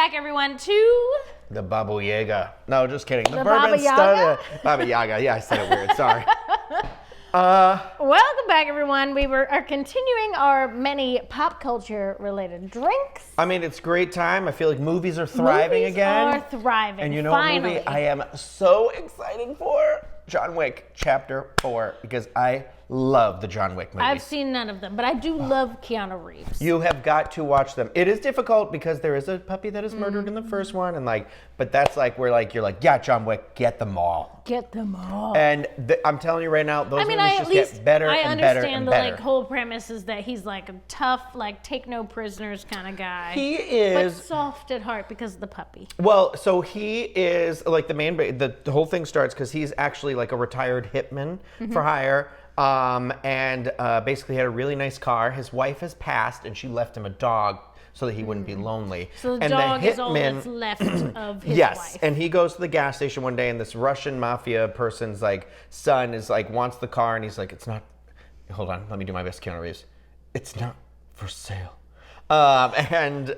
back, everyone, to the Baba Yaga. No, just kidding. The Baba Yaga? Baba Yaga. Yeah, I said it weird. Sorry. Welcome back, everyone. We are continuing our many pop culture related drinks. I mean, it's a great time. I feel like movies are thriving again. Movies are thriving. And you know finally. what movie I am so excited for? John Wick Chapter 4, because I love the John Wick movies. I've seen none of them, but I do love Keanu Reeves. You have got to watch them. It is difficult because there is a puppy that is murdered in the first one, and but that's where you're like, yeah, John Wick, get them all. Get them all. And I'm telling you right now, those movies just get better and better and better. I understand the whole premise is that he's like a tough, take no prisoners kind of guy. He is, but soft at heart because of the puppy. Well, so he is the whole thing starts because he's actually like a retired hitman for hire. And basically had a really nice car. His wife has passed, and she left him a dog so that he wouldn't be lonely. So the dog is all that's left of his wife. And he goes to the gas station one day, and this Russian mafia person's son is wants the car, and he's like, it's not. Hold on, let me do my best, Keanu Reeves. It's not for sale. And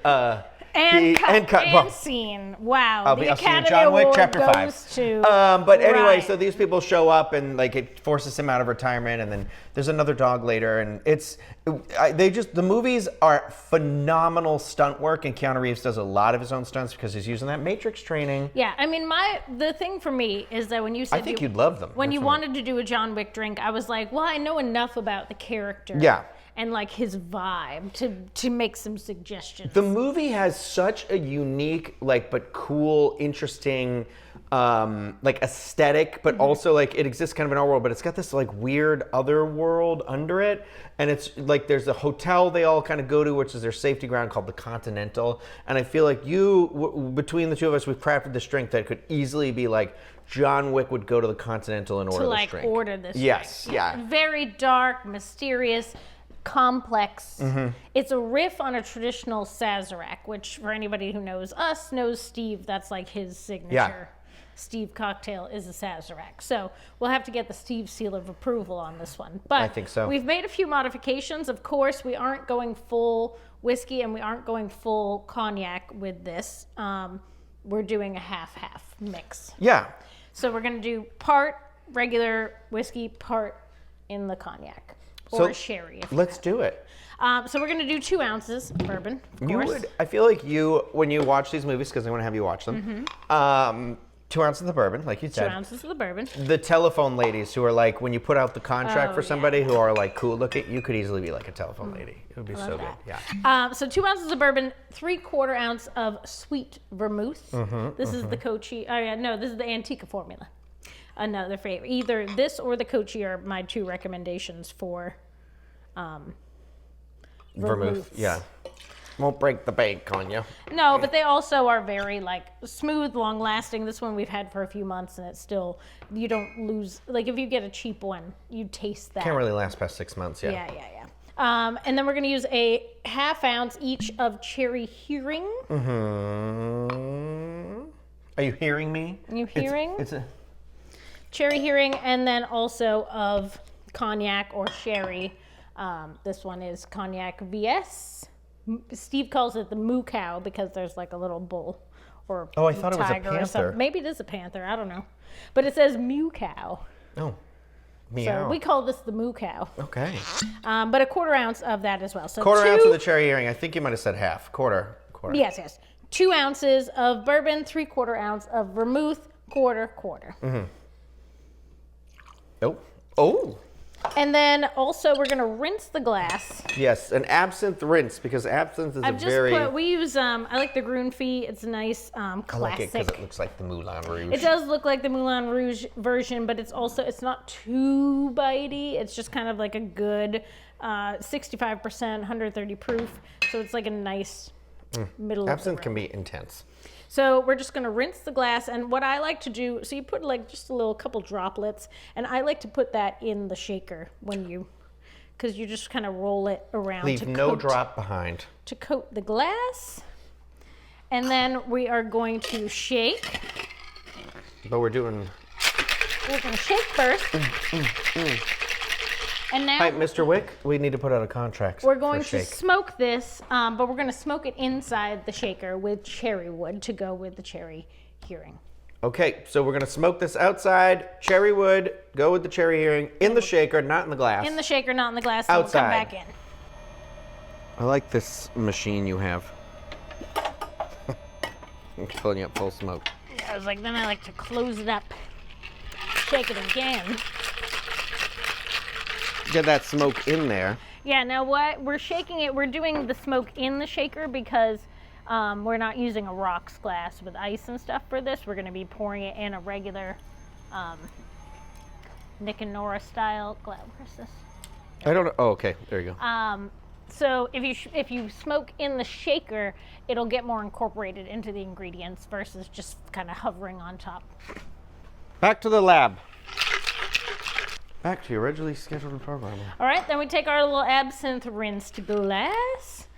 scene. Wow. The Academy John Wick, Award Chapter goes 5. To but anyway, right. So these people show up, and it forces him out of retirement, and then there's another dog later, and the movies are phenomenal stunt work, and Keanu Reeves does a lot of his own stunts because he's using that Matrix training. Yeah, I mean, the thing for me is that when you said I think you'd love them. When you wanted to do a John Wick drink, I was like, well, I know enough about the character. Yeah. And his vibe to make some suggestions. The movie has such a unique, but cool, interesting, aesthetic, but also it exists kind of in our world, but it's got this weird other world under it. And it's there's a hotel they all kind of go to, which is their safety ground, called the Continental. And I feel like between the two of us, we've crafted this drink that could easily be John Wick would go to the Continental and order this drink. Order this yes, drink. Yeah. Very dark, mysterious, complex. It's a riff on a traditional Sazerac, which for anybody who knows us knows Steve. That's his signature. Yeah. Steve cocktail is a Sazerac. So we'll have to get the Steve seal of approval on this one. But I think so. We've made a few modifications. Of course, we aren't going full whiskey and we aren't going full cognac with this. We're doing a half-half mix. Yeah. So we're going to do part regular whiskey, part in the cognac. Or sherry. Let's do it. So we're going to do 2 ounces of bourbon, of course. I feel like when you watch these movies, because I want to have you watch them, 2 ounces of the bourbon, like you said. 2 ounces of the bourbon. The telephone ladies who are when you put out the contract for somebody who are cool looking, you could easily be a telephone lady. It would be so good. Yeah. So 2 ounces of bourbon, 3/4 ounce of sweet vermouth. This is the Kochi. Oh yeah, no, this is the Antica formula. Another favorite. Either this or the Kochi are my 2 recommendations for vermouth. Yeah. Won't break the bank on you. No, but they also are very smooth, long lasting. This one we've had for a few months and it's still, you don't lose, if you get a cheap one, you taste that. Can't really last past 6 months, yeah. Yeah. And then we're going to use a 1/2 ounce each of cherry hearing. Are you hearing me? Are you hearing? It's a cherry hearing, and then also of cognac or sherry. This one is cognac VS. Steve calls it the moo cow because there's a little bull or I thought it was a tiger or panther. something. Maybe it is a panther. I don't know, but it says moo cow. Oh, meow. So we call this the moo cow. Okay. But a 1/4 ounce of that as well. So 1/4 ounce of the cherry hearing. I think you might have said half. Quarter. Yes. 2 ounces of bourbon, 3/4 ounce of vermouth, quarter. Oh. And then also we're going to rinse the glass. Yes, an absinthe rinse, because absinthe is we use, I like the Grunfee. It's a nice classic. I like it because it looks like the Moulin Rouge. It does look like the Moulin Rouge version, but it's not too bitey. It's just kind of a good 65%, 130 proof. So it's a nice middle Absinthe of the can be intense. So we're just going to rinse the glass, and what I like to do, so you put just a couple droplets, and I like to put that in the shaker because you just kind of roll it around. Leave no drop behind. To coat the glass, and then we are going to shake. But we're going to shake first. And now, Hi, Mr. Wick. We need to put out a contract. we're going for to shake. smoke this, but we're going to smoke it inside the shaker with cherry wood to go with the cherry hearing. Okay, so we're gonna smoke this outside. Cherry wood. Go with the cherry hearing in the shaker, not in the glass. In the shaker, not in the glass. So Outside. We'll come back in. I like this machine you have. I'm pulling up full smoke. I was like, then I like to close it up, shake it again. Get that smoke in there. Yeah, now what? We're shaking it. We're doing the smoke in the shaker because we're not using a rocks glass with ice and stuff for this. We're going to be pouring it in a regular Nick and Nora style glass. Where's this? I don't know. Oh, okay. There you go. So if you smoke in the shaker, it'll get more incorporated into the ingredients versus just kind of hovering on top. Back to the lab. Back to your originally scheduled program. All right, then we take our little absinthe rinsed glass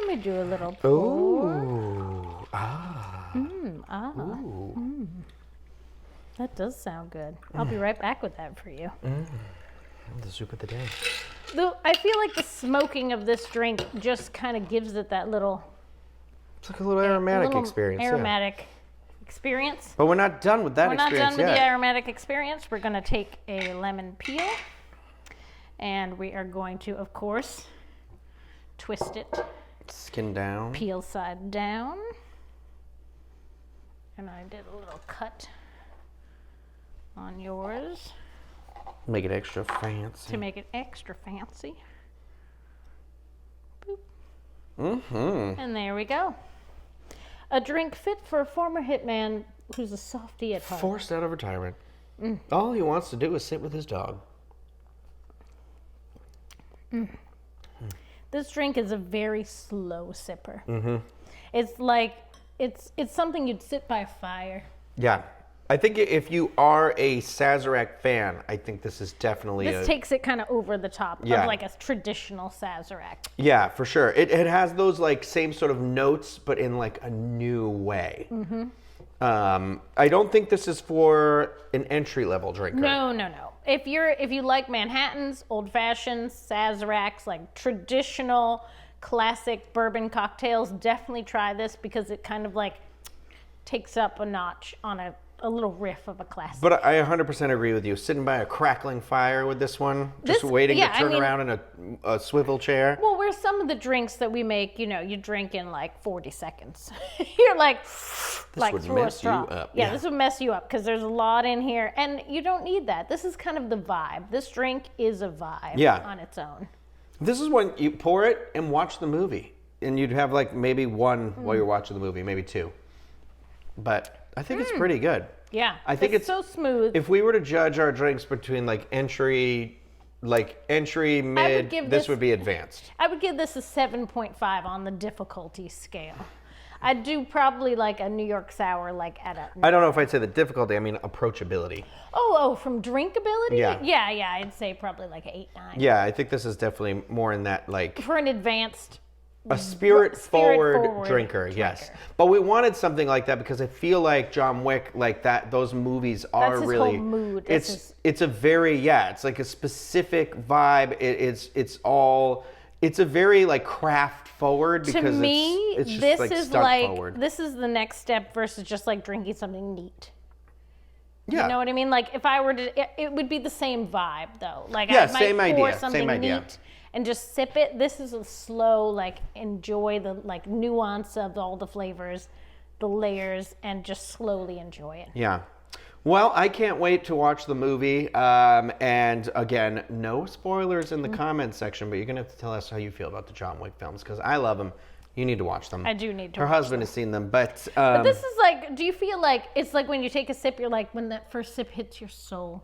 and we do a little pour. Ooh. Ah. Ooh. That does sound good. I'll be right back with that for you. The soup of the day. Though I feel like the smoking of this drink just kind of gives it that little It's like a little aromatic experience. Aromatic experience. But we're not done with that We're not experience done with yet. the aromatic experience. We're going to take a lemon peel and we are going to, of course, twist it Skin down. peel side down. And I did a little cut on yours Make it extra fancy. to make it extra fancy. Boop. Mm-hmm. And there we go. A drink fit for a former hitman who's a softie at heart. Forced out of retirement. All he wants to do is sit with his dog. This drink is a very slow sipper. Mm-hmm. It's like it's something you'd sit by a fire. Yeah. I think if you are a Sazerac fan, I think this is definitely This takes it kind of over the top Yeah. of like a traditional Sazerac. Yeah, for sure. It has those like same sort of notes, but in like a new way. Mm-hmm. I don't think this is for an entry level drinker. No. If you like Manhattans, old fashions, Sazeracs, like traditional classic bourbon cocktails, definitely try this because it kind of like takes up a notch on a little riff of a classic. But I 100% agree with you. Sitting by a crackling fire with this one, just waiting to turn around in a swivel chair. Well, where some of the drinks that we make, you drink in like 40 seconds. You're like, would through a mess straw. you up. Yeah, Yeah. this would mess you up because there's a lot in here, and you don't need that. This is kind of the vibe. This drink is a vibe on its own. This is when you pour it and watch the movie. And you'd have like maybe one while you're watching the movie, maybe two. But I think it's pretty good. Yeah, I think it's so smooth. If we were to judge our drinks between like entry, mid, this would be advanced. I would give this a 7.5 on the difficulty scale. I'd do probably like a New York sour, like at a. I don't know if I'd say the difficulty. I mean approachability. From drinkability? Yeah. Yeah. I'd say probably like 8, 9. Yeah, I think this is definitely more in that like For an advanced. a spirit-forward Spirit-forward drinker, yes. drinker. But we wanted something like that because I feel like John Wick, like that, those movies are That's his really. whole mood. It's a very it's like a specific vibe. It's a very like craft forward because To me, it's just this like is stunt like forward. this is the next step versus just like drinking something neat. Yeah. You know what I mean? Like if I were to, it would be the same vibe though. Like Yeah, I might same pour idea, something same idea. neat and just sip it. This is a slow, like enjoy the like nuance of all the flavors, the layers, and just slowly enjoy it. Yeah. Well, I can't wait to watch the movie. And again, no spoilers in the comments section, but you're going to have to tell us how you feel about the John Wick films because I love them. You need to watch them. I do need to Her watch husband has seen them, but This is like, do you feel like it's like when you take a sip, you're like when that first sip hits your soul?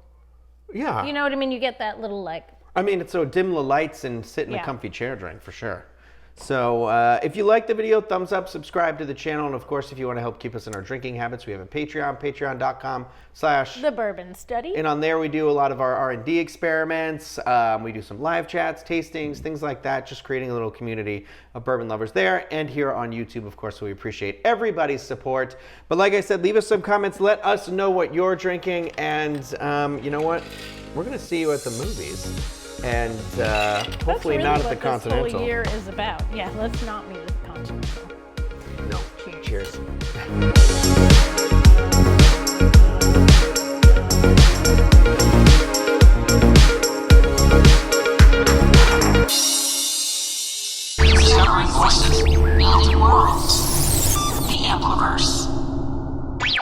yeah. You know what I mean? You get that little like. I mean, it's so dim the lights and sit in a Yeah. comfy chair drink for sure. So if you like the video, thumbs up, subscribe to the channel. And of course, if you want to help keep us in our drinking habits, we have a Patreon, patreon.com/ The Bourbon Study. And on there, we do a lot of our R&D experiments. We do some live chats, tastings, things like that, just creating a little community of bourbon lovers there. And here on YouTube, of course, we appreciate everybody's support. But like I said, leave us some comments. Let us know what you're drinking. And you know what? We're going to see you at the movies. and hopefully That's really not at the what Continental. this whole year is about. Yeah, let's not meet at the Continental. No. Cheers. Cheers.